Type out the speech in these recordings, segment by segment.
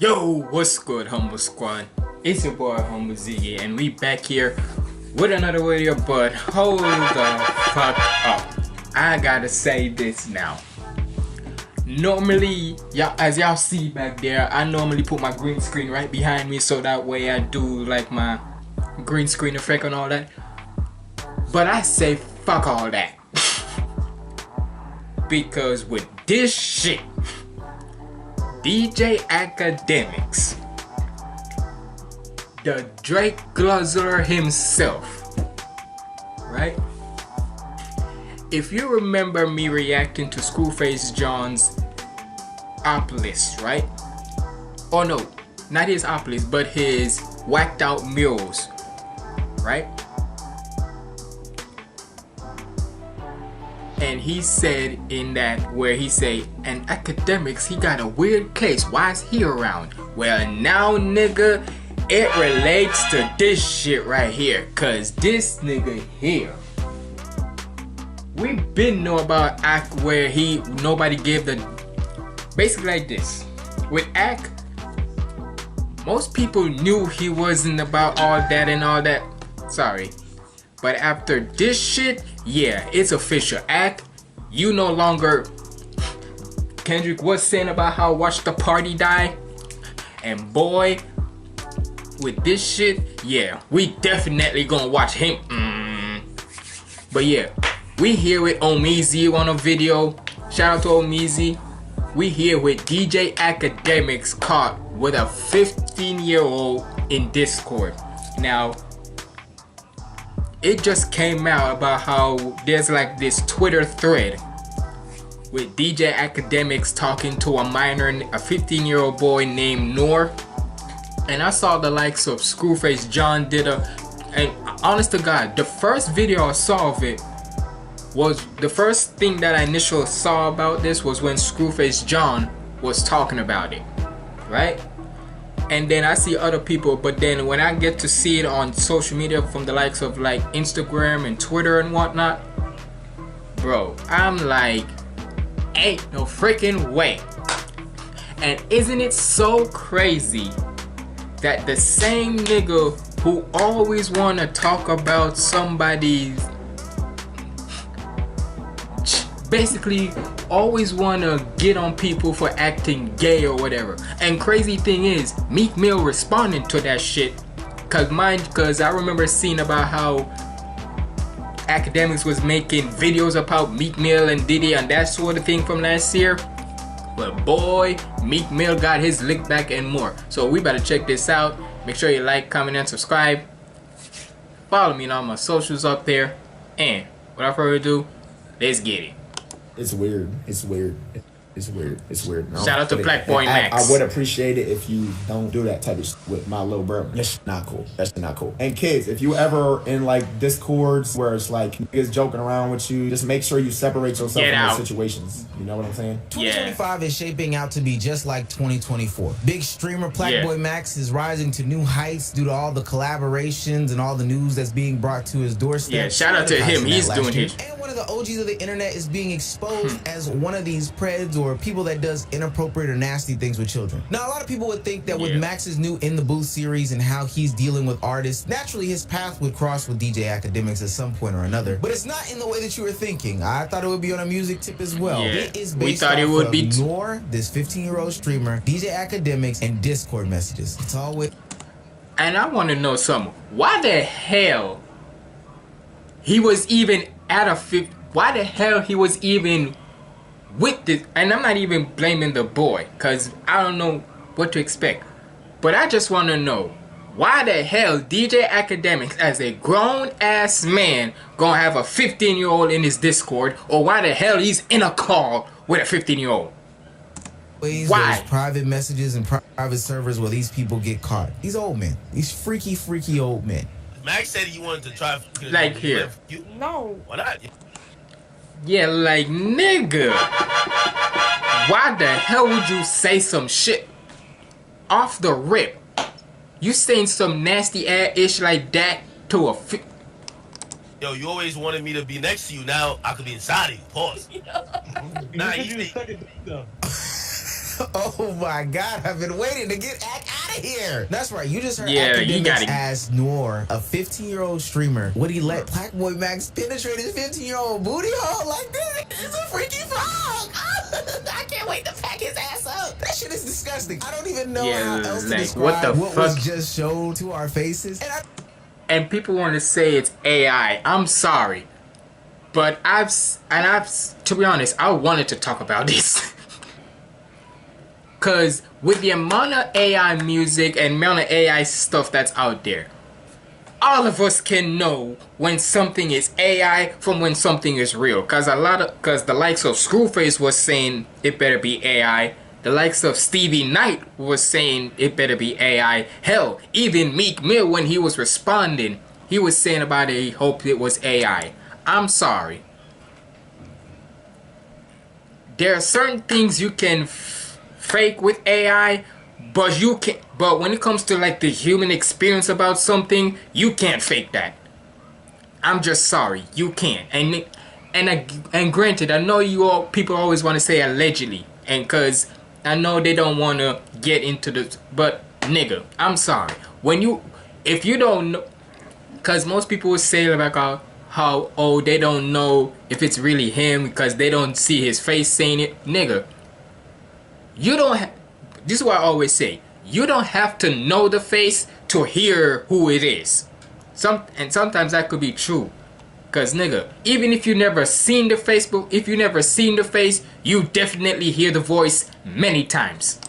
Yo, what's good, Humble Squad? It's your boy HumbleZiggy, and we back here with another video. But hold the fuck up, I gotta say this now. Normally, as y'all see back there, I normally put my green screen right behind me, so that way I do like my green screen effect and all that. But I say fuck all that. Because with this shit, DJ Akademiks, the Drake Guzzler himself, right? If you remember me reacting to Screwface John's op list, right? Oh no, not his op list, but his whacked out mules, right? And he said in that where he say, and Akademiks, he got a weird case, why is he around? Well now nigga, it relates to this shit right here, cause this nigga here, we been know about Ak where nobody gave the, basically like this. With Ak, most people knew he wasn't about all that and all that. Sorry. But after this shit, yeah, it's official. Ak, you no longer, Kendrick was saying about how watch the party die. And boy, with this shit, yeah, we definitely gonna watch him. But yeah, we here with Ohmeezzy on a video. Shout out to Ohmeezzy. We here with DJ Akademiks caught with a 15-year-old in Discord. Now, it just came out about how there's like this Twitter thread with DJ Akademiks talking to a minor, a 15-year-old boy named Noor. And I saw the likes of Screwface John did and honest to God, the first video I saw of it was, the first thing that I initially saw about this was when Screwface John was talking about it, right? And then I see other people, but then when I get to see it on social media from the likes of like Instagram and Twitter and whatnot, bro, I'm like, ain't no freaking way. And isn't it so crazy that the same nigga who always wanna talk about somebody's, basically always wanna get on people for acting gay or whatever. And crazy thing is, Meek Mill responded to that shit. Cause I remember seeing about how Akademiks was making videos about Meek Mill and Diddy and that sort of thing from last year. But boy, Meek Mill got his lick back and more. So we better check this out. Make sure you like, comment, and subscribe. Follow me on all my socials up there. And without further ado, let's get it. It's weird. It's weird. It's weird. It's weird. Shout out to Black Boy Max. I would appreciate it if you don't do that type of shit with my little bro. That's not cool. That's not cool. And kids, if you ever in like discords where it's like niggas joking around with you, just make sure you separate yourself from those situations. You know what I'm saying? 2025 is shaping out to be just like 2024. Big streamer Black Boy Max is rising to new heights due to all the collaborations and all the news that's being brought to his doorstep. Yeah, shout out to him. He's doing it. And one of the OGs of the internet is being exposed as one of these preds or people that does inappropriate or nasty things with children. Now, a lot of people would think that with Max's new In the Booth series and how he's dealing with artists, naturally his path would cross with DJ Akademiks at some point or another. But it's not in the way that you were thinking. I thought it would be on a music tip as well. Yeah. It is based off of Noor, this 15-year-old streamer, DJ Akademiks, and Discord messages. It's all with. And I want to know something. Why the hell he was even at a why the hell he was even with this? And I'm not even blaming the boy, because I don't know what to expect. But I just want to know, why the hell DJ Akademiks, as a grown-ass man, gonna have a 15-year-old in his Discord? Or why the hell he's in a call with a 15-year-old? Why? There's private messages and private servers where these people get caught. These old men. These freaky old men. Max said he wanted to try. Like here. No. Why not? Yeah, like nigga. Why the hell would you say some shit off the rip? You saying some nasty ass-ish like that to a Yo, you always wanted me to be next to you. Now I could be inside of you. Pause. Nah, you. Oh my God, I've been waiting to get out of here. That's right, you just heard Akademiks as Noor, a 15-year-old streamer. Would he let Black Boy Max penetrate his 15-year-old booty hole like this? It's a freaky frog. I can't wait to pack his ass up. That shit is disgusting. I don't even know how else to describe what was just shown to our faces. And people want to say it's AI. I'm sorry. But I've, to be honest, I wanted to talk about this. Because with the amount of AI music and amount of AI stuff that's out there, all of us can know when something is AI from when something is real. Because the likes of Screwface was saying it better be AI. The likes of Stevie Knight was saying it better be AI. Hell, even Meek Mill, when he was responding, he was saying about it, he hoped it was AI. I'm sorry. There are certain things you can fake with AI, but you can. But when it comes to like the human experience about something, you can't fake that. I'm just sorry, you can't. And granted, I know people always want to say allegedly, and because I know they don't want to get into the. But nigga, I'm sorry. If you don't know, because most people will say like how they don't know if it's really him because they don't see his face saying it. Nigga, you don't this is what I always say, you don't have to know the face to hear who it is. Sometimes that could be true, because nigga, even if you never seen the face, you definitely hear the voice many times.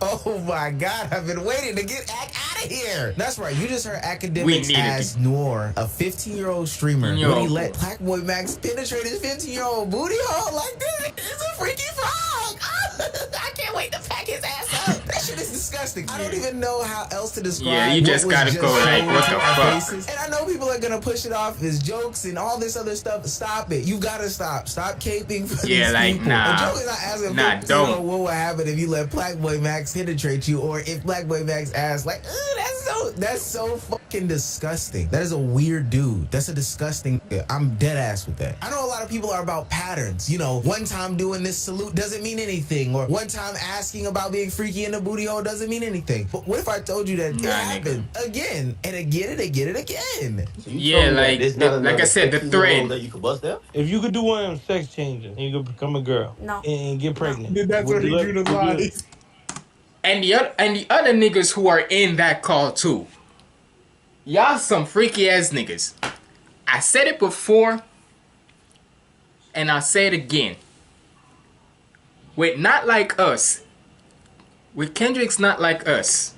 Oh my God, I've been waiting to get out of here. That's right, you just heard Akademiks as Noor, a 15-year-old streamer. Would he let Black Boy Max penetrate his 15-year-old booty hole like this? It's a freaky frog. I can't wait to pack his ass up. That shit is disgusting. I don't even know how else to describe. Yeah, you just gotta go like, what the fuck? And I know people are gonna push it off as jokes and all this other stuff. Stop it. You gotta stop. Stop caping for these people. Nah. A joke is not asking for what would happen if you let Black Boy Max penetrate you, or if Black Boy Max asks like, that's so fucking disgusting. That is a weird dude. That's a disgusting. I'm dead ass with that. I know a lot of people are about patterns. You know, one time doing this salute doesn't mean anything, or one time asking about being freaky in the booty hole doesn't mean anything. But what if I told you that it happened again and again and again and again? So like I said, the thread that you could bust out. If you could do one of them sex changes and you could become a girl, and get pregnant, that's what he drew the lines. And the other niggas who are in that call too, y'all some freaky ass niggas. I said it before, and I'll say it again. With Not Like Us, with Kendrick's Not Like Us,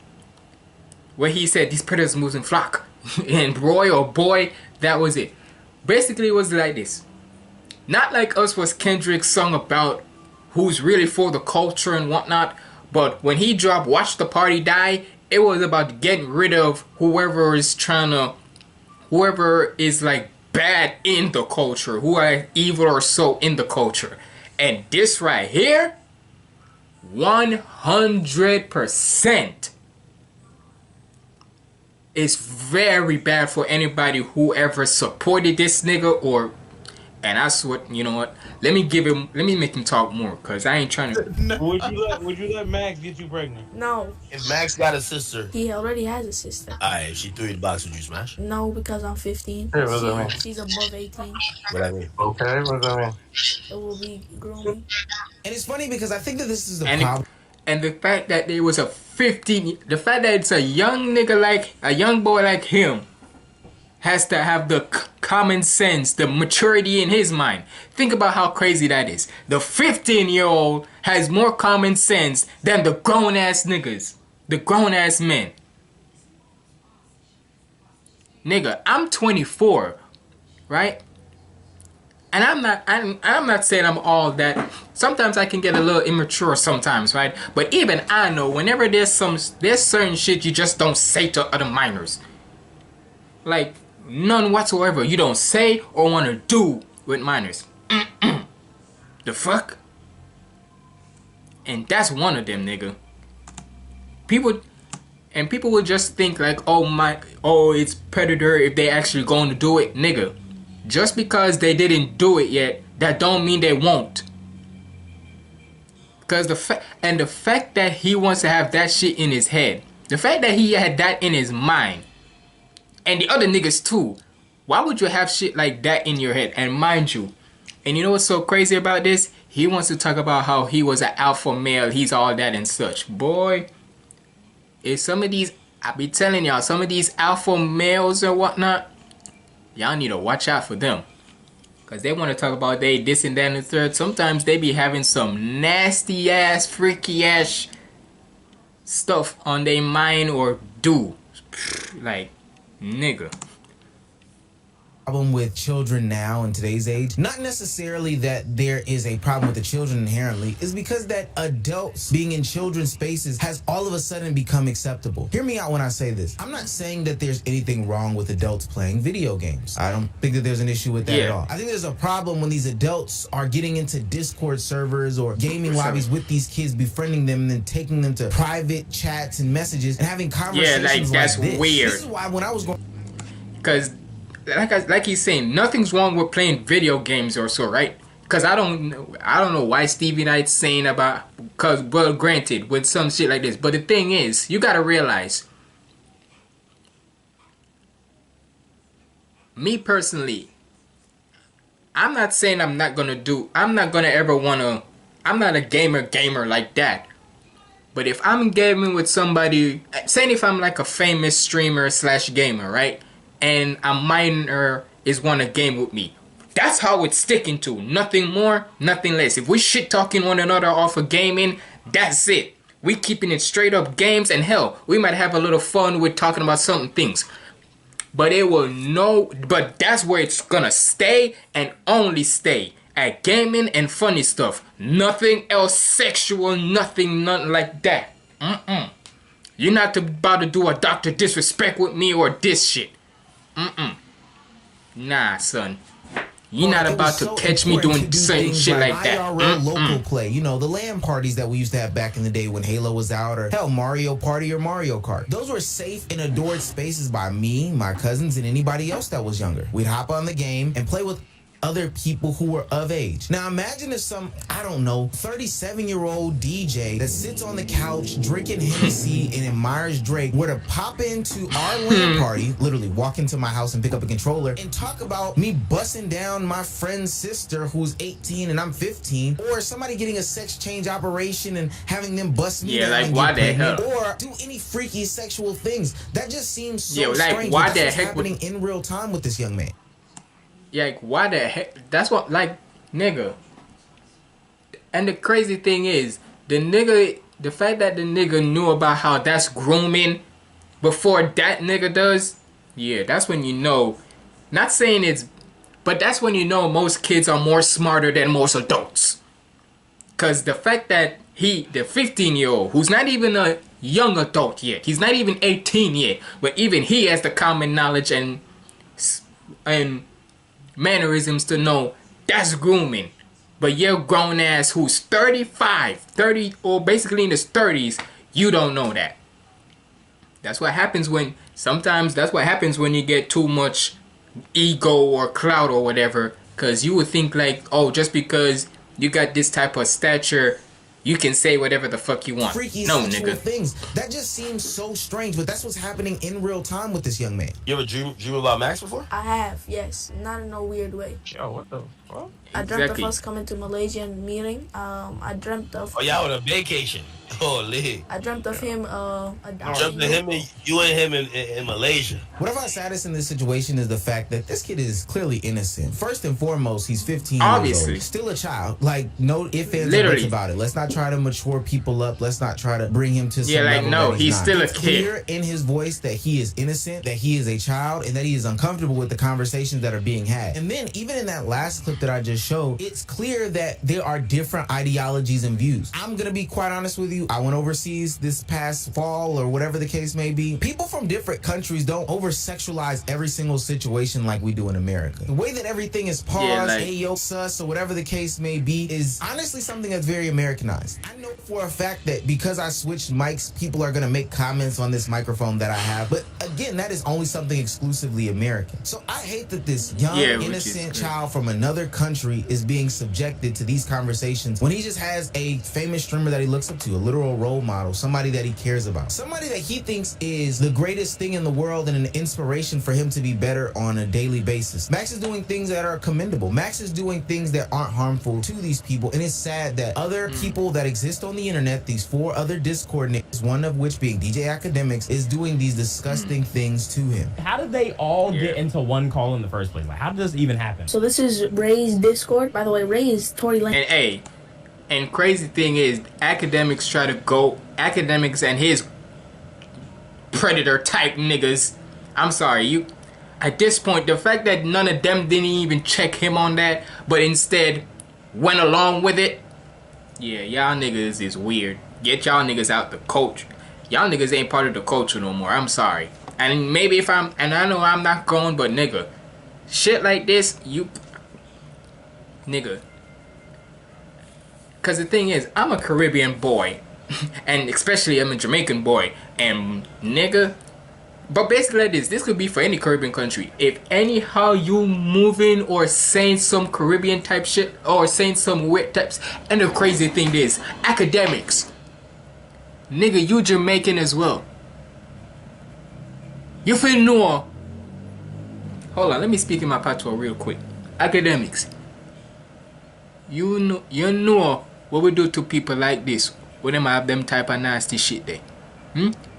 where he said these predators moves in flock, and boy, that was it. Basically, it was like this. Not Like Us was Kendrick's song about who's really for the culture and whatnot. But when he dropped Watch the Party Die, it was about getting rid of whoever is like bad in the culture, who are evil or so in the culture. And this right here, 100% is very bad for anybody who ever supported this nigga or. And that's what, you know what, let me make him talk more, because I ain't trying to. Would you let Max get you pregnant? No. If Max got a sister, He already has a sister. alright, if she threw you the box, would you smash? No, because I'm 15. Yeah, what does that mean? She's above 18. What I mean? Okay, what does that mean? It will be grooming. And it's funny because I think that this is the problem. And the fact that there was the fact that it's a young nigga a young boy like him has to have the common sense, the maturity in his mind. Think about how crazy that is. The 15-year-old has more common sense than the grown-ass niggas. The grown-ass men. Nigga, I'm 24, right? And I'm not saying I'm all that. Sometimes I can get a little immature sometimes, right? But even I know whenever there's certain shit you just don't say to other minors. Like, none whatsoever you don't say or want to do with minors. The fuck? And that's one of them, nigga. People will just think like, it's predator if they actually going to do it. Nigga, just because they didn't do it yet, that don't mean they won't. Cause the fact that he wants to have that shit in his head, the fact that he had that in his mind, and the other niggas too. Why would you have shit like that in your head? And mind you, and you know what's so crazy about this? He wants to talk about how he was an alpha male, he's all that and such. Boy, if some of these, I be telling y'all, some of these alpha males or whatnot, y'all need to watch out for them. Because they want to talk about they this and that and the third. Sometimes they be having some nasty ass, freaky ass stuff on their mind or do. Like, nigga. Problem with children now in today's age, not necessarily that there is a problem with the children inherently, is because that adults being in children's spaces has all of a sudden become acceptable. Hear me out when I say this. I'm not saying that there's anything wrong with adults playing video games. I don't think that there's an issue with that at all. I think there's a problem when these adults are getting into Discord servers or gaming lobbies with these kids, befriending them and then taking them to private chats and messages and having conversations that's like this. weird. This is why when I was going... Because like he's saying, nothing's wrong with playing video games or so, right? Because I don't know why Stevie Knight's saying about, because, well, granted, with some shit like this. But the thing is, you gotta realize, me personally, I'm not saying I'm not gonna ever wanna, I'm not a gamer like that. But if I'm gaming with somebody, saying if I'm like a famous streamer / gamer, right? And a minor is wanna game with me, that's how it's sticking to. Nothing more, nothing less. If we shit talking one another off of gaming, that's it. We keeping it straight up games, and hell, we might have a little fun with talking about certain things. But but that's where it's gonna stay and only stay. At gaming and funny stuff. Nothing else sexual, nothing like that. You're not about to do a Dr. Disrespect with me or this shit. Nah, son. You're not about to catch me doing certain shit like that. IRL local play. You know, the LAN parties that we used to have back in the day when Halo was out, or hell, Mario Party or Mario Kart. Those were safe and adored spaces by me, my cousins, and anybody else that was younger. We'd hop on the game and play with other people who were of age. Now imagine if some, I don't know, 37-year-old DJ that sits on the couch drinking Hennessy and admires Drake were to pop into our LAN party, literally walk into my house and pick up a controller and talk about me busting down my friend's sister who's 18 and I'm 15, or somebody getting a sex change operation and having them bust me down like and why get the pregnant, hell? or do any freaky sexual things. That just seems so like strange. why That's the what's heck happening in real time with this young man. Yeah, like, why the heck? That's what, like, nigga. And the crazy thing is, the fact that the nigga knew about how that's grooming before that nigga does, yeah, that's when you know. Not saying it's, but that's when you know most kids are more smarter than most adults. Cause the fact that the 15-year-old, who's not even a young adult yet, he's not even 18 yet, but even he has the common knowledge and mannerisms to know that's grooming. But your grown ass who's 35, 30, or basically in his 30s, you don't know that. That's what happens when you get too much ego or clout or whatever. Cause you would think like, oh, just because you got this type of stature, you can say whatever the fuck you want. Freaky no, sexual nigga. things. That just seems so strange, but that's what's happening in real time with this young man. You ever dream about Max before? I have, yes. Not in no weird way. Yo, what the fuck? I dreamt of us coming to Malaysian meeting. I dreamt of... Oh, y'all on a vacation. Oh, lit. I dreamt of him Dreamt of him and you and him in Malaysia. What I find saddest in this situation is the fact that this kid is clearly innocent. First and foremost, he's 15 Obviously. years old. Still a child. Like, no ifs, ands, or Literally. buts about it. Let's not try to mature people up. Let's not try to bring him to some level no, that he's not. still a It's kid. clear in his voice that he is innocent, that he is a child, and that he is uncomfortable with the conversations that are being had. And then, even in that last clip that I just showed, it's clear that there are different ideologies and views. I'm gonna be quite honest with you. you, I went overseas this past fall or whatever the case may be. People from different countries don't over-sexualize every single situation like we do in America. The way that everything is paused, ayo, sus, or whatever the case may be is honestly something that's very Americanized. I know for a fact that because I switched mics, people are going to make comments on this microphone that I have. But again, that is only something exclusively American. So I hate that this young, innocent child from another country is being subjected to these conversations when he just has a famous streamer that he looks up to, a literal role model, somebody that he cares about, somebody that he thinks is the greatest thing in the world and an inspiration for him to be better on a daily basis. Max is doing things that are commendable. Max is doing things that aren't harmful to these people, and it's sad that other people that exist on the internet, these 4 other Discord niggas, one of which being DJ Akademiks, is doing these disgusting things to him. How did they all get into one call in the first place? Like, how did this even happen? So this is Ray's Discord. By the way, Ray is Tory Lane. And crazy thing is, Akademiks try to go, Akademiks and his predator type niggas. I'm sorry, you. At this point, the fact that none of them didn't even check him on that, but instead went along with it. Yeah, y'all niggas is weird. Get y'all niggas out the culture. Y'all niggas ain't part of the culture no more. I'm sorry. And maybe if I'm, and I know I'm not going, but nigga, shit like this, you, nigga. Cause the thing is, I'm a Caribbean boy, and especially I'm a Jamaican boy, and nigga. But basically like this could be for any Caribbean country. If anyhow you moving or saying some Caribbean type shit or saying some weird types, and the crazy thing is, Akademiks, nigga, you Jamaican as well. You feel know? Hold on, let me speak in my patois real quick. Akademiks, you know what we do to people like this when them have them type of nasty shit there.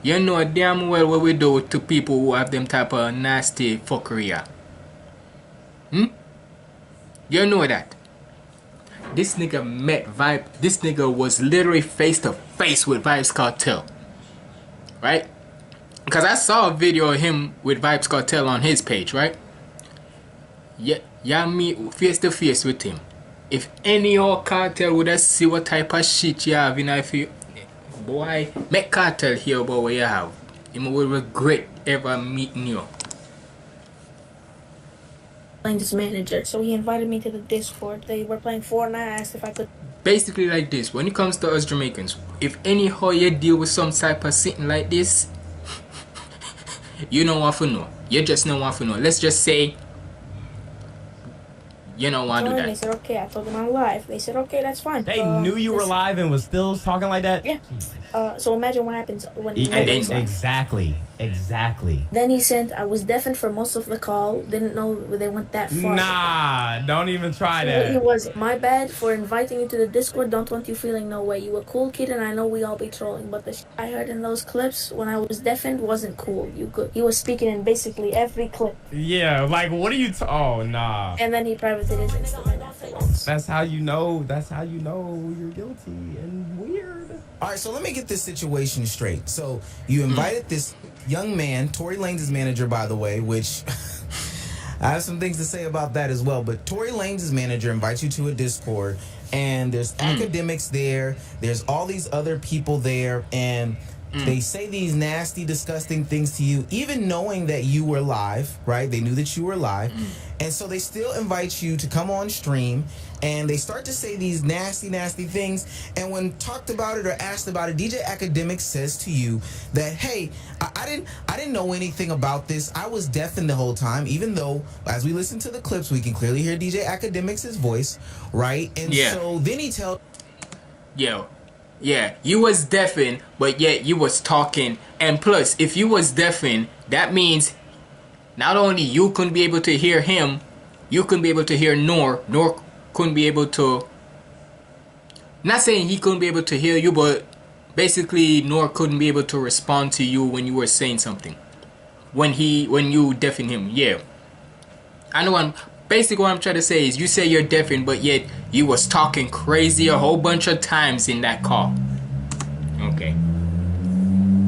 You know damn well what we do to people who have them type of nasty fuckery. You know that. This nigga met Vibe. This nigga was literally face to face with Vibes Cartel. Right? Because I saw a video of him with Vibes Cartel on his page, right? Yeah, y'all meet face to face with him. If any old cartel would have see what type of shit you have in if you, boy, make cartel hear about what you have. You will regret ever meeting you. Playing this manager, so he invited me to the Discord. They were playing Fortnite. I asked if I could. Basically like this, when it comes to us Jamaicans, if anyhow you deal with some type of sitting like this, you don't want to know. You just don't want to know. Let's just say you don't want to do that. They said okay. I told them I'm live. They said okay, that's fine. They knew you were live and was still talking like that? Yeah. So imagine what happens when exactly. Then he said I was deafened for most of the call. Didn't know they went that far. Nah, don't even try that. It was my bad for inviting you to the Discord. Don't want you feeling no way. You a cool kid, and I know we all be trolling. But the I heard in those clips when I was deafened wasn't cool. He was speaking in basically every clip. Yeah, like what are you? Oh nah. And then he privated his Instagram afterwards. That's how you know. That's how you know you're guilty and weird. All right, so let me get this situation straight. So you invited this young man, Tory Lanez' manager, by the way, which I have some things to say about that as well. But Tory Lanez' manager invites you to a Discord, and there's Akademiks there. There's all these other people there, and they say these nasty, disgusting things to you, even knowing that you were live, right? They knew that you were live. And so they still invite you to come on stream, and they start to say these nasty, nasty things. And when talked about it or asked about it, DJ Akademiks says to you that, hey, I didn't know anything about this. I was deafened the whole time, even though as we listen to the clips, we can clearly hear DJ Akademiks' voice, right? And so then he tells... Yeah, you was deafened, but yet you was talking. And plus, if you was deafened, that means not only you couldn't be able to hear him, you couldn't be able to hear Nor couldn't be able to... Not saying he couldn't be able to hear you, but basically Nor couldn't be able to respond to you when you were saying something. When you deafen him, yeah. I know basically what I'm trying to say is you say you're deafened, but yet you was talking crazy a whole bunch of times in that call. Okay.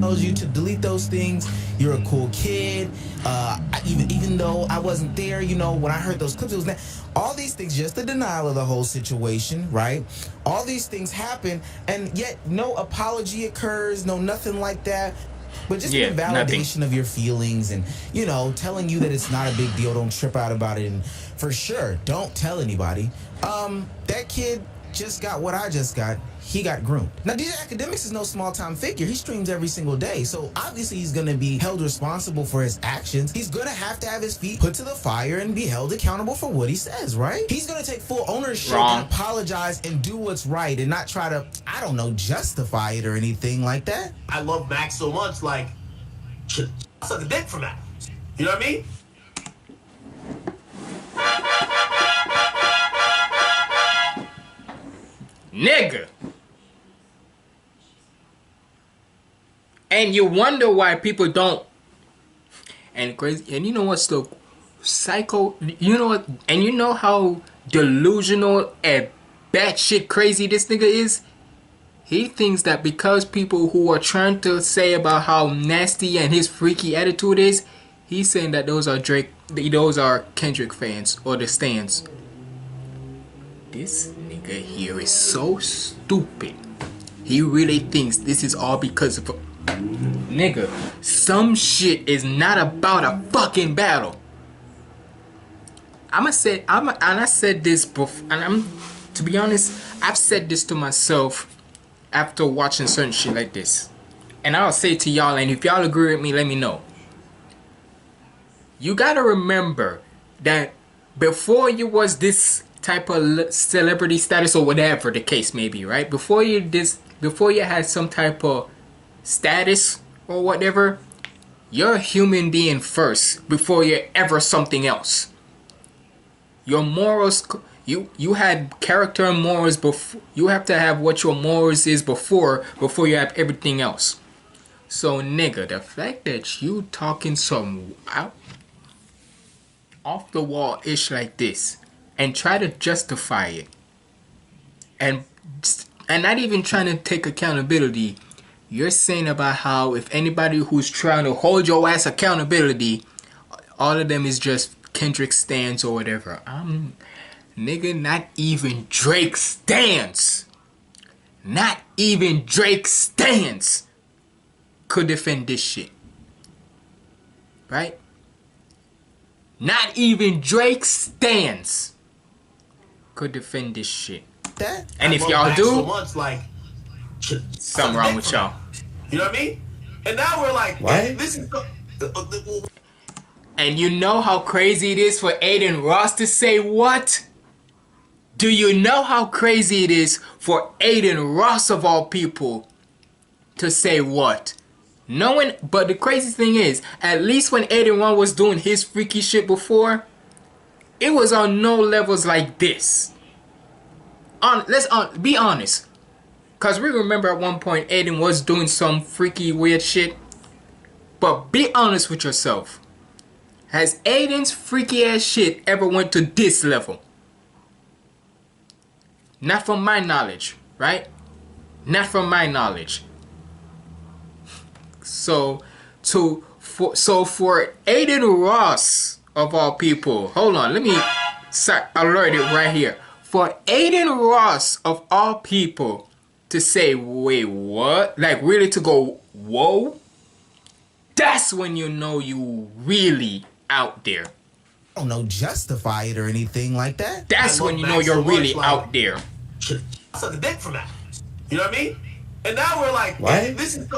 tells you to delete those things. You're a cool kid. Even though I wasn't there, you know, when I heard those clips, it was all these things, just the denial of the whole situation, right? All these things happen, and yet no apology occurs, no nothing like that. But just the validation of your feelings and, you know, telling you that it's not a big deal, don't trip out about it, and for sure, don't tell anybody. That kid just got what I just got. He got groomed. Now, DJ Akademiks is no small-time figure. He streams every single day. So, obviously, he's going to be held responsible for his actions. He's going to have his feet put to the fire and be held accountable for what he says, right? He's going to take full ownership and apologize and do what's right and not try to, I don't know, justify it or anything like that. I love Max so much, like, suck a dick for Max. You know what I mean? Nigga. And you wonder why people don't. And crazy. And you know what's the psycho? You know what? And you know how delusional and batshit crazy this nigga is? He thinks that because people who are trying to say about how nasty and his freaky attitude is, he's saying that those are Kendrick fans or the stans. This nigga here is so stupid. He really thinks this is all because of nigga. Some shit is not about a fucking battle. I said this before, and to be honest, I've said this to myself after watching certain shit like this. And I'll say to y'all, and if y'all agree with me, let me know. You gotta remember that before you was this type of celebrity status or whatever the case may be, right? Before you had some type of status or whatever, you're a human being first before you're ever something else. Your morals, you had character and morals before. You have to have what your morals is before you have everything else. So nigga, the fact that you talking some off the wall ish like this and try to justify it and not even trying to take accountability, you're saying about how if anybody who's trying to hold your ass accountability, all of them is just Kendrick stans or whatever. Nigga, not even Drake stans. Not even Drake stans could defend this shit. Right? Not even Drake stans could defend this shit. And if y'all do, so much, like, something wrong with y'all. You know what I mean? And now we're like, what? This is. And you know how crazy it is for Aiden Ross to say what? Do you know how crazy it is for Aiden Ross of all people to say what? But the crazy thing is, at least when Aiden Ross was doing his freaky shit before, it was on no levels like this. Let's be honest. Because we remember at one point Aiden was doing some freaky weird shit. But be honest with yourself. Has Aiden's freaky ass shit ever went to this level? Not from my knowledge, right? Not from my knowledge. So for Aiden Ross of all people, hold on, let me alert it right here. For Aiden Ross of all people to say, wait, what? Like really to go, whoa? That's when you know you really out there. I don't know, justify it or anything like that. That's when you know you're really out there. Suck a dick for that. You know what I mean? And now we're like, what? This is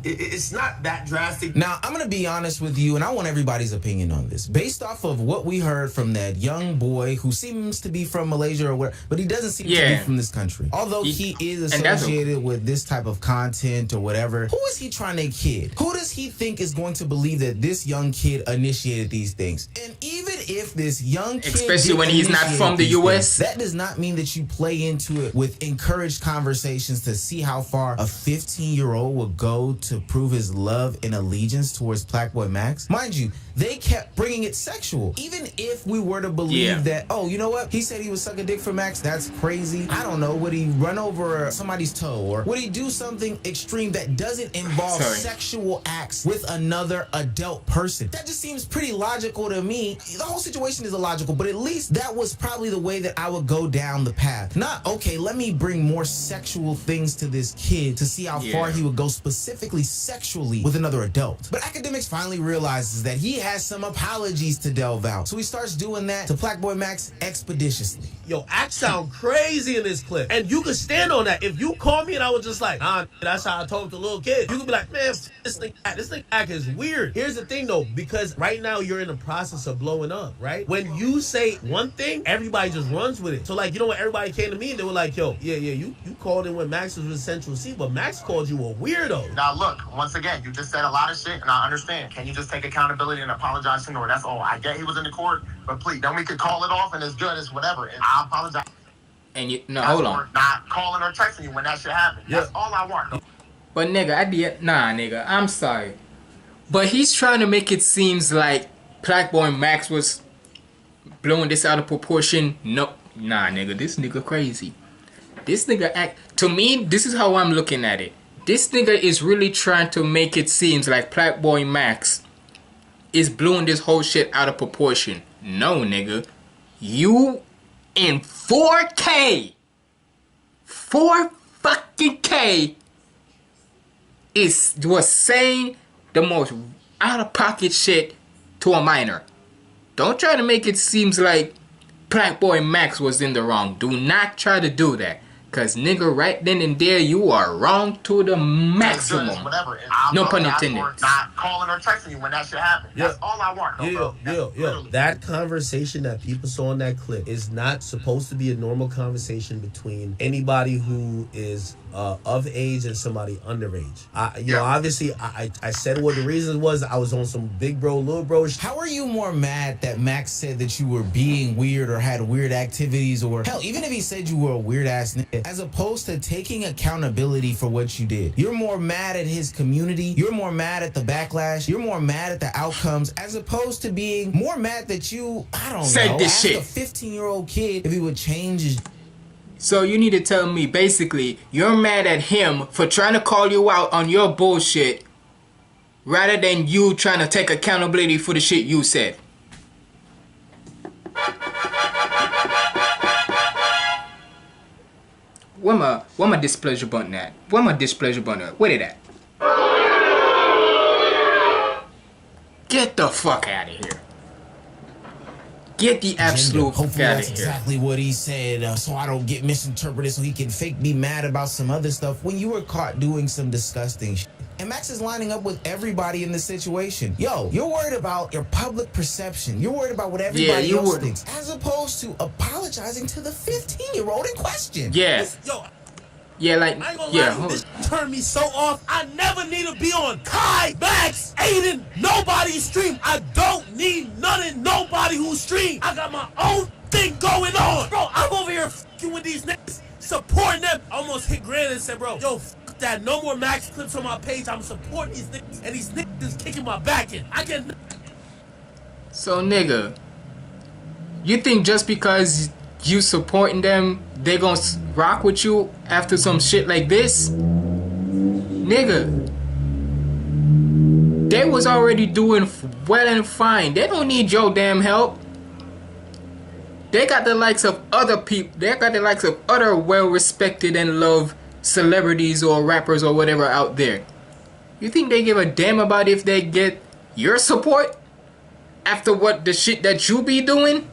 it's not that drastic. Now, I'm going to be honest with you, and I want everybody's opinion on this. Based off of what we heard from that young boy who seems to be from Malaysia or where, but he doesn't seem to be from this country. Although he is associated with this type of content or whatever, who is he trying to kid? Who does he think is going to believe that this young kid initiated these things? And even if this young kid, especially when he's not from the US, that does not mean that you play into it with encouraged conversations to see how far a 15-year-old will go to prove his love and allegiance towards Blackboy Max. Mind you, they kept bringing it sexual. Even if we were to believe that, oh, you know what? He said he was sucking dick for Max. That's crazy. I don't know. Would he run over somebody's toe? Or would he do something extreme that doesn't involve sexual acts with another adult person? That just seems pretty logical to me. The whole situation is illogical, but at least that was probably the way that I would go down the path. Not, okay, let me bring more sexual things to this kid to see how far he would go specifically sexually with another adult. But Akademiks finally realizes that he has some apologies to delve out. So he starts doing that to Blackboy Max expeditiously. Yo, act sound crazy in this clip. And you could stand on that. If you call me and I was just like, nah, that's how I talk to little kids, you could be like, man, this thing act is weird. Here's the thing though, because right now you're in the process of blowing up, right? When you say one thing, everybody just runs with it. So like, you know what, everybody came to me and they were like, yo, you called in when Max was with Central C, but Max called you a weirdo. Now look, once again, you just said a lot of shit and I understand. Can you just take accountability and apologize to Nor? That's all. I get he was in the court, but please, then we could call it off and it's good, it's whatever. And I apologize. And you hold on. Not calling or texting you when that shit happened. That's all I want. But nigga, nigga, I'm sorry. But he's trying to make it seems like Blackboy Max was blowing this out of proportion. No, nah, nigga, this nigga crazy. This nigga to me, this is how I'm looking at it. This nigga is really trying to make it seem like Blackboy Max is blowing this whole shit out of proportion. No, nigga. You in 4K. 4 fucking K was saying the most out of pocket shit to a minor. Don't try to make it seem like Blackboy Max was in the wrong. Do not try to do that. Cause nigga, right then and there, you are wrong to the maximum. Whatever. No pun intended. Not calling or texting you when that shit happened. That's all I want. Yo. That conversation that people saw in that clip is not supposed to be a normal conversation between anybody who is of age and somebody underage. Obviously, I said what the reason was. I was on some big bro, little bro. How are you more mad that Max said that you were being weird or had weird activities, or hell, even if he said you were a weird ass nigga, as opposed to taking accountability for what you did? You're more mad at his community. You're more mad at the backlash. You're more mad at the outcomes, as opposed to being more mad that you, I don't know, asked a 15-year-old kid if he would change his... So you need to tell me, basically, you're mad at him for trying to call you out on your bullshit rather than you trying to take accountability for the shit you said. Where my displeasure button at? Where my displeasure button at? Where it at? Get the fuck out of here. Get the absolute fuck out of here. That's exactly what he said, so I don't get misinterpreted, so he can fake be mad about some other stuff when you were caught doing some disgusting shit. And Max is lining up with everybody in the situation. Yo, you're worried about your public perception. You're worried about what everybody else thinks, as opposed to apologizing to the 15-year-old in question. Yeah. Yo, yeah, like, I ain't gonna lie, this turned me so off. I never need to be on Kai, Max, Aiden, nobody's stream. I don't need none of nobody who's stream. I got my own thing going on. Bro, I'm over here f***ing with these niggas, supporting them. I almost hit Grant and said, bro, yo, f*** that. No more Max clips on my page. I'm supporting these niggas, and these niggas is kicking my back in. I get... So, nigga, you think just because you supporting them, they gonna rock with you after some shit like this? Nigga, they was already doing well and fine. They don't need your damn help. They got the likes of other people. They got the likes of other well-respected and loved celebrities or rappers or whatever out there. You think they give a damn about if they get your support after what the shit that you be doing?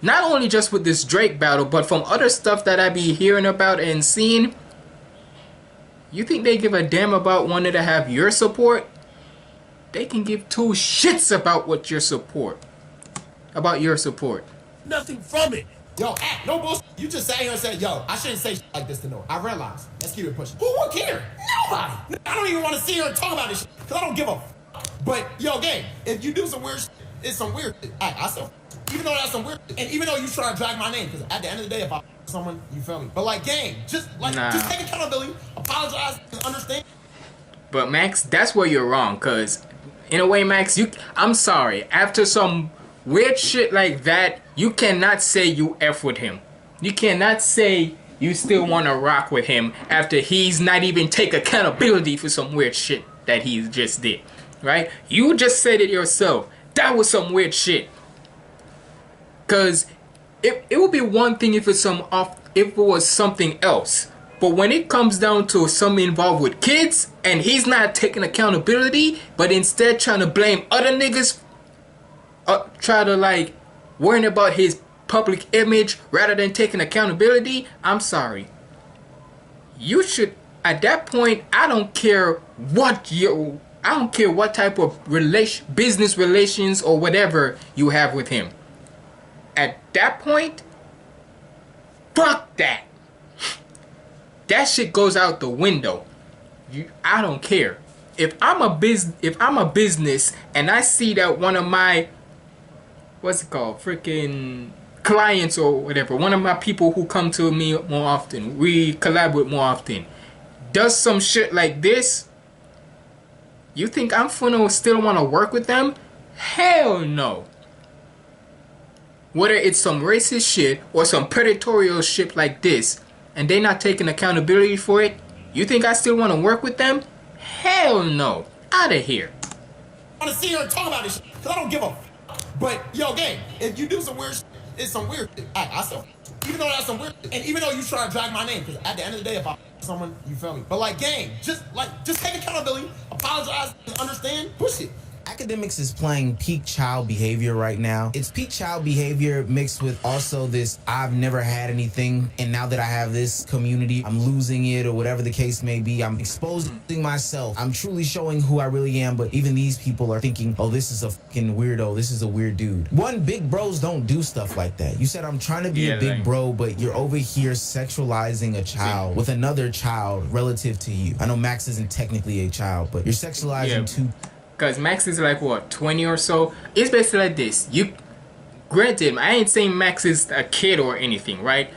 Not only just with this Drake battle, but from other stuff that I be hearing about and seeing. You think they give a damn about wanting to have your support? They can give two shits about what your support. About your support. Nothing from it. Yo, no bullshit. You just sat here and said, yo, I shouldn't say shit like this to Noah. I realize. Let's keep it pushing. Who would care? Nobody. I don't even want to sit here and talk about this shit, because I don't give a f. But, yo, gang, if you do some weird shit, it's some weird shit. I still, even though that's some weird shit. And even though you try to drag my name, because at the end of the day, if I someone, you feel me? But like, gang, just take accountability, apologize, and understand. But Max, that's where you're wrong, because in a way, Max, I'm sorry. After some weird shit like that, you cannot say you F with him. You cannot say you still want to rock with him after he's not even take accountability for some weird shit that he just did. Right? You just said it yourself. That was some weird shit. Because it would be one thing if it was something else. But when it comes down to something involved with kids and he's not taking accountability, but instead trying to blame other niggas, try to like worrying about his public image rather than taking accountability, I'm sorry. You should, at that point, I don't care what type of business relations or whatever you have with him. At that point, fuck that. That shit goes out the window. I don't care. If I'm a business and I see that one of my freaking clients or whatever, one of my people who come to me more often, we collaborate more often, does some shit like this, you think I'm gonna still want to work with them? Hell no. Whether it's some racist shit or some predatorial shit like this, and they not taking accountability for it, you think I still want to work with them? Hell no. Out of here. I want to sit here and talk about this shit, because I don't give a But, yo, gang, if you do some weird shit, it's some weird shit. I still, even though that's some weird shit, and even though you try to drag my name, because at the end of the day, if I someone, you feel me? But, like, gang, just take accountability, apologize, understand, push it. Akademiks is playing peak child behavior right now. It's peak child behavior mixed with also this, I've never had anything, and now that I have this community, I'm losing it, or whatever the case may be. I'm exposing myself. I'm truly showing who I really am, but even these people are thinking, oh, this is a fucking weirdo. This is a weird dude. Big bros don't do stuff like that. You said, I'm trying to be a big bro, but you're over here sexualizing a child with another child relative to you. I know Max isn't technically a child, but you're sexualizing two. Because Max is like, what, 20 or so? It's basically like this. Granted, I ain't saying Max is a kid or anything, right?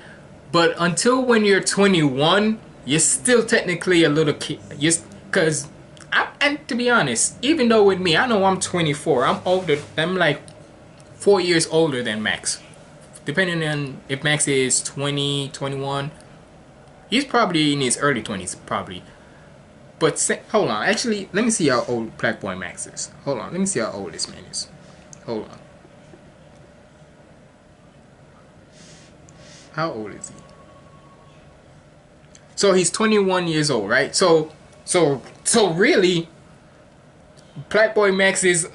But until when you're 21, you're still technically a little kid. Because, and to be honest, even though with me, I know I'm 24. I'm older. I'm like 4 years older than Max. Depending on if Max is 20, 21. He's probably in his early 20s, probably. But hold on, actually, let me see how old Black Boy Max is. Hold on, let me see how old this man is. Hold on. How old is he? So he's 21 years old, right? So really, Black Boy Max is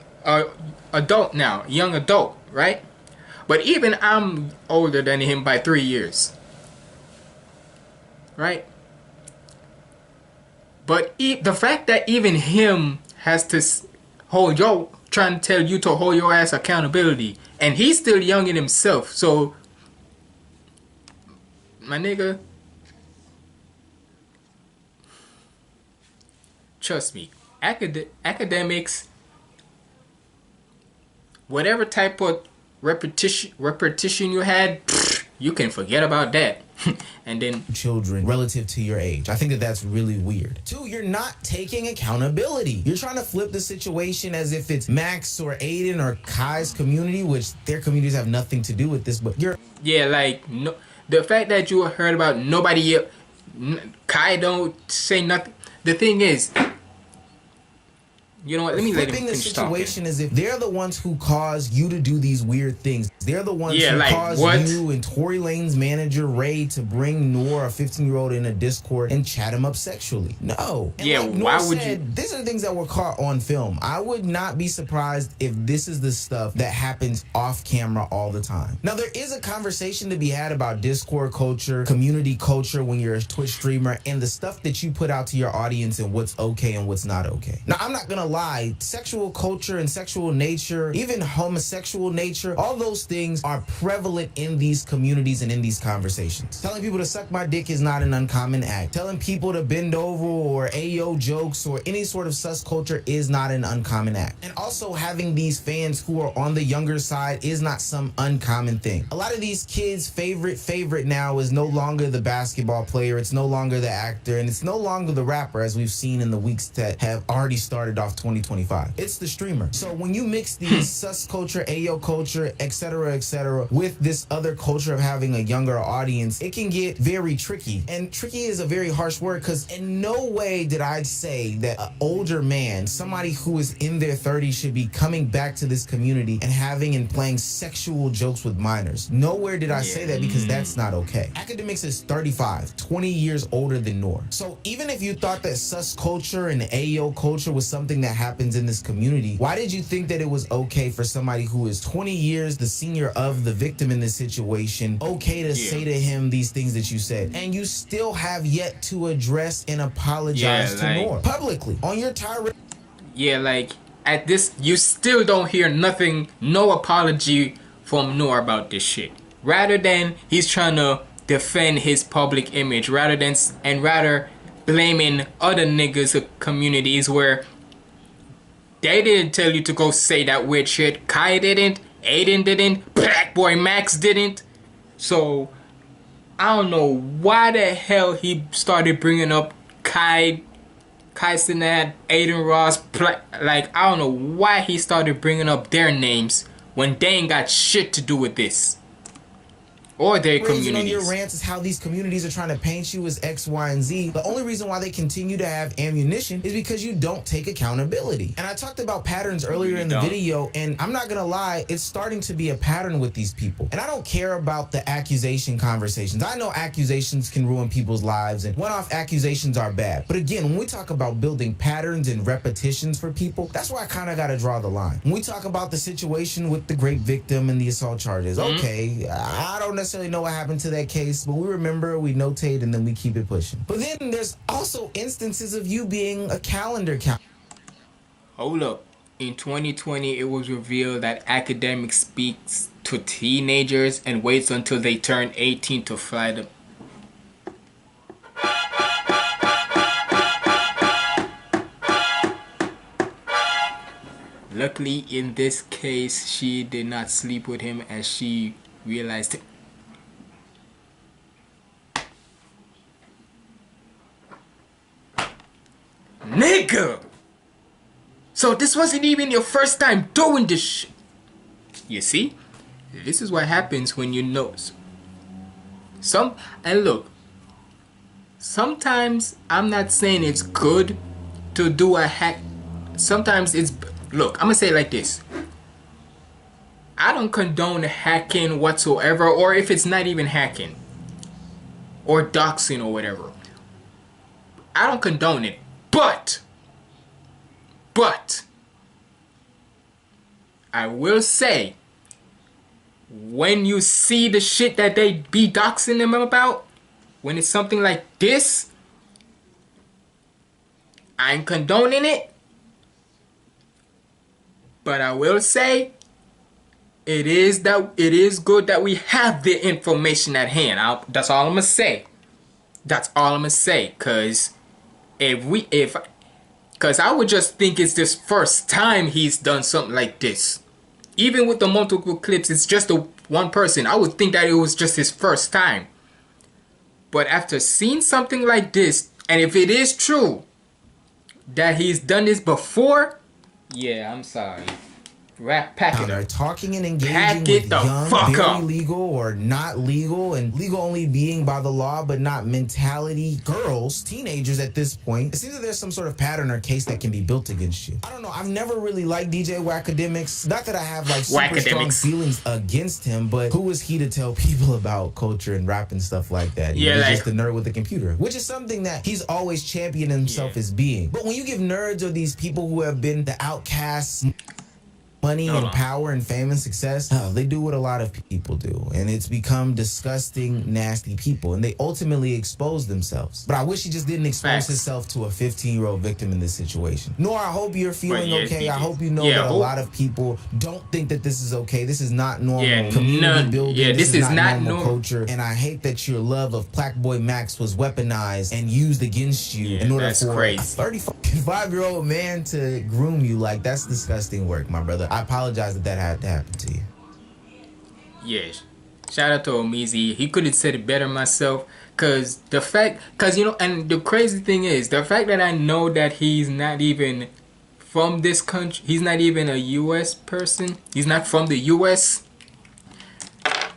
adult now, young adult, right? But even I'm older than him by 3 years, right? But the fact that even him has to trying to tell you to hold your ass accountability, and he's still young in himself. So, my nigga, trust me, Akademiks, whatever type of repetition you had, you can forget about that. And then children relative to your age. I think that that's really weird. Two, you're not taking accountability. You're trying to flip the situation as if it's Max or Aiden or Kai's community, which their communities have nothing to do with this, but you're... Yeah, like, no, the fact that you heard about nobody else, Kai don't say nothing. The thing is, you know what? Let me let him finish the situation talking. As if they're the ones who cause you to do these weird things. They're the ones who caused you and Tory Lane's manager Ray to bring Noor, a 15-year-old, in a Discord and chat him up sexually. No. And yeah, like why would you? These are the things that were caught on film. I would not be surprised if this is the stuff that happens off camera all the time. Now, there is a conversation to be had about Discord culture, community culture when you're a Twitch streamer, and the stuff that you put out to your audience and what's okay and what's not okay. Now, I'm not gonna lie. lie, sexual culture and sexual nature, even homosexual nature, all those things are prevalent in these communities and in these conversations. Telling people to suck my dick is not an uncommon act. Telling people to bend over or ayo jokes or any sort of sus culture is not an uncommon act. And also having these fans who are on the younger side is not some uncommon thing. A lot of these kids' favorite now is no longer the basketball player, it's no longer the actor, and it's no longer the rapper, as we've seen in the weeks that have already started off 2025. It's the streamer. So when you mix these sus culture, ayo culture, etc., with this other culture of having a younger audience, it can get very tricky. And tricky is a very harsh word, because in no way did I say that an older man, somebody who is in their 30s, should be coming back to this community and having and playing sexual jokes with minors. Nowhere did I say that, because that's not okay. Akademiks is 35, 20 years older than Noor. So even if you thought that sus culture and ayo culture was something that happens in this community, why did you think that it was okay for somebody who is 20 years the senior of the victim in this situation, okay to say to him these things that you said? And you still have yet to address and apologize to Noor publicly on your tirade. Yeah, like at this, you still don't hear nothing, no apology from Noor about this shit. Rather than he's trying to defend his public image, rather blaming other niggas communities where they didn't tell you to go say that weird shit. Kai didn't, Aiden didn't, Black Boy Max didn't. So I don't know why the hell he started bringing up Kai Sinat, Aiden Ross, like I don't know why he started bringing up their names when they ain't got shit to do with this. Or their communities. On your rants is how these communities are trying to paint you as X, Y, and Z. The only reason why they continue to have ammunition is because you don't take accountability. And I talked about patterns earlier in the video, and I'm not gonna lie, it's starting to be a pattern with these people. And I don't care about the accusation conversations. I know accusations can ruin people's lives, and one-off accusations are bad. But again, when we talk about building patterns and repetitions for people, that's where I kind of gotta draw the line. When we talk about the situation with the great victim and the assault charges, okay, I don't necessarily know what happened to that case, but we remember, we notate, and then we keep it pushing. But then there's also instances of you being a calendar count. Hold up. In 2020, it was revealed that Akademiks speaks to teenagers and waits until they turn 18 to fly them. Luckily, in this case, she did not sleep with him as she realized it. Nigga! So this wasn't even your first time doing this shit. You see? This is what happens when you know. And look, sometimes I'm not saying it's good to do a hack. Sometimes it's, look, I'm gonna say it like this. I don't condone hacking whatsoever, or if it's not even hacking or doxing or whatever. I don't condone it. But I will say, when you see the shit that they be doxing them about, when it's something like this, I ain't condoning it. But I will say, it is good that we have the information at hand. That's all I'm gonna say. That's all I'm gonna say, cause because I would just think it's this first time he's done something like this. Even with the multiple clips, it's just one person. I would think that it was just his first time. But after seeing something like this, and if it is true that he's done this before, yeah, I'm sorry. Pack it up. Talking and engaging with young, very legal or not legal, and legal only being by the law but not mentality girls, teenagers at this point. It seems that there's some sort of pattern or case that can be built against you. I don't know. I've never really liked DJ Akademiks. Not that I have like super strong feelings against him, but who is he to tell people about culture and rap and stuff like that? He's just a nerd with a computer, which is something that he's always championed himself as being. But when you give nerds or these people who have been the outcasts money and power and fame and success, they do what a lot of people do. And it's become disgusting, nasty people. And they ultimately expose themselves. But I wish he just didn't expose himself to a 15-year-old victim in this situation. Nor I hope you're feeling okay. I hope you know that a lot of people don't think that this is okay. This is not normal community building. This is not normal culture. And I hate that your love of Black Boy Max was weaponized and used against you in order for a 35-year-old man to groom you. Like, that's disgusting work, my brother. I apologize that had to happen to you. Yes. Shout out to Ohmeezzy. He could have said it better myself. Cause you know, and the crazy thing is, the fact that I know that he's not even from this country, he's not even a US person, he's not from the US,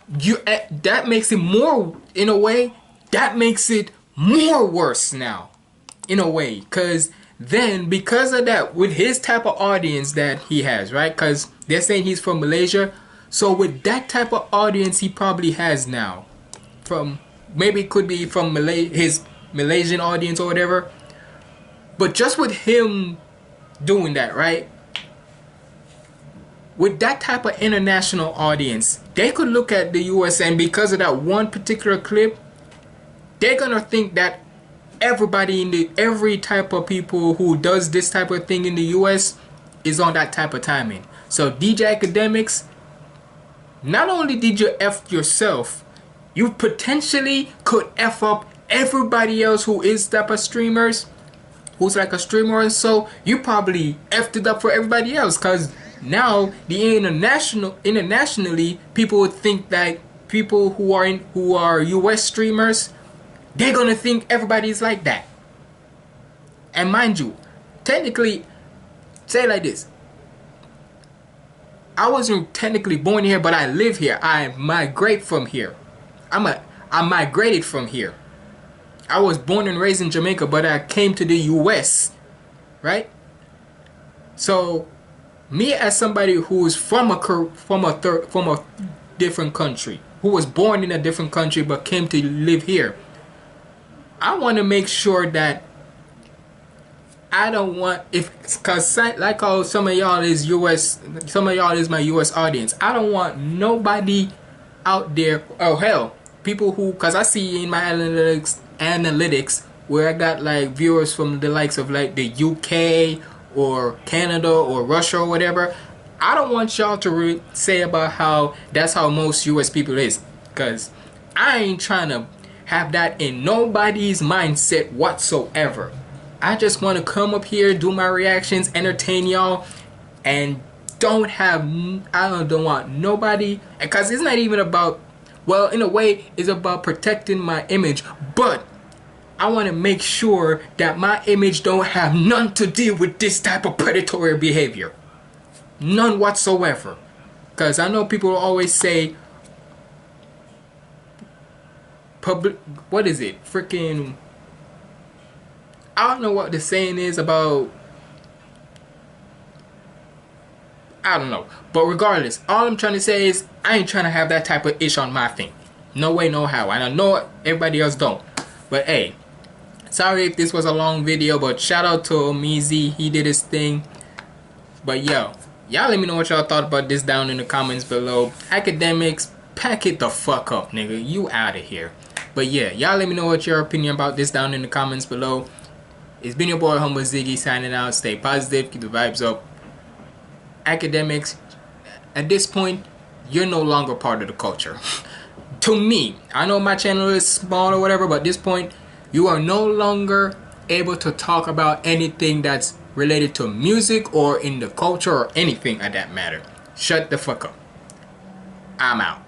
that makes it more, in a way, that makes it more worse now, in a way. Cause then, because of that, with his type of audience that he has, right? Cause they're saying he's from Malaysia. So with that type of audience he probably has now, from maybe it could be from his Malaysian audience or whatever, but just with him doing that, right? With that type of international audience, they could look at the US, and because of that one particular clip, they're gonna think that every type of people who does this type of thing in the US is on that type of timing. So DJ Akademiks, not only did you F yourself, you potentially could F up everybody else who is type of streamers, who's like a streamer, and so you probably F'd it up for everybody else. Cause now the internationally, people would think that people who are US streamers, they're gonna think everybody's like that. And mind you, technically, say it like this, I wasn't technically born here, but I live here. I migrate from here. I migrated from here. I was born and raised in Jamaica, but I came to the US, right? So, me as somebody who is from a different country, who was born in a different country but came to live here, I want to make sure that I don't want, cause like how some of y'all is US, some of y'all is my US audience. I don't want nobody out there, oh hell, people who, cause I see in my analytics where I got like viewers from the likes of like the UK or Canada or Russia or whatever. I don't want y'all to say about how that's how most US people is, cause I ain't trying to have that in nobody's mindset whatsoever. I just want to come up here, do my reactions, entertain y'all, and I don't want nobody, because it's not even about, well, in a way, it's about protecting my image, but I want to make sure that my image don't have none to deal with this type of predatory behavior. None whatsoever. Because I know people always say, what is it? Freaking, I don't know what the saying is about, I don't know. But regardless, all I'm trying to say is I ain't trying to have that type of ish on my thing. No way, no how. And I know everybody else don't. But hey, sorry if this was a long video, but shout out to Ohmeezzy. He did his thing. But yo, y'all let me know what y'all thought about this down in the comments below. Akademiks, pack it the fuck up, nigga. You out of here. But yeah, y'all let me know what your opinion about this down in the comments below. It's been your boy HumbleZiggy signing out. Stay positive, keep the vibes up. Akademiks, at this point, you're no longer part of the culture. To me, I know my channel is small or whatever, but at this point, you are no longer able to talk about anything that's related to music or in the culture or anything of that matter. Shut the fuck up. I'm out.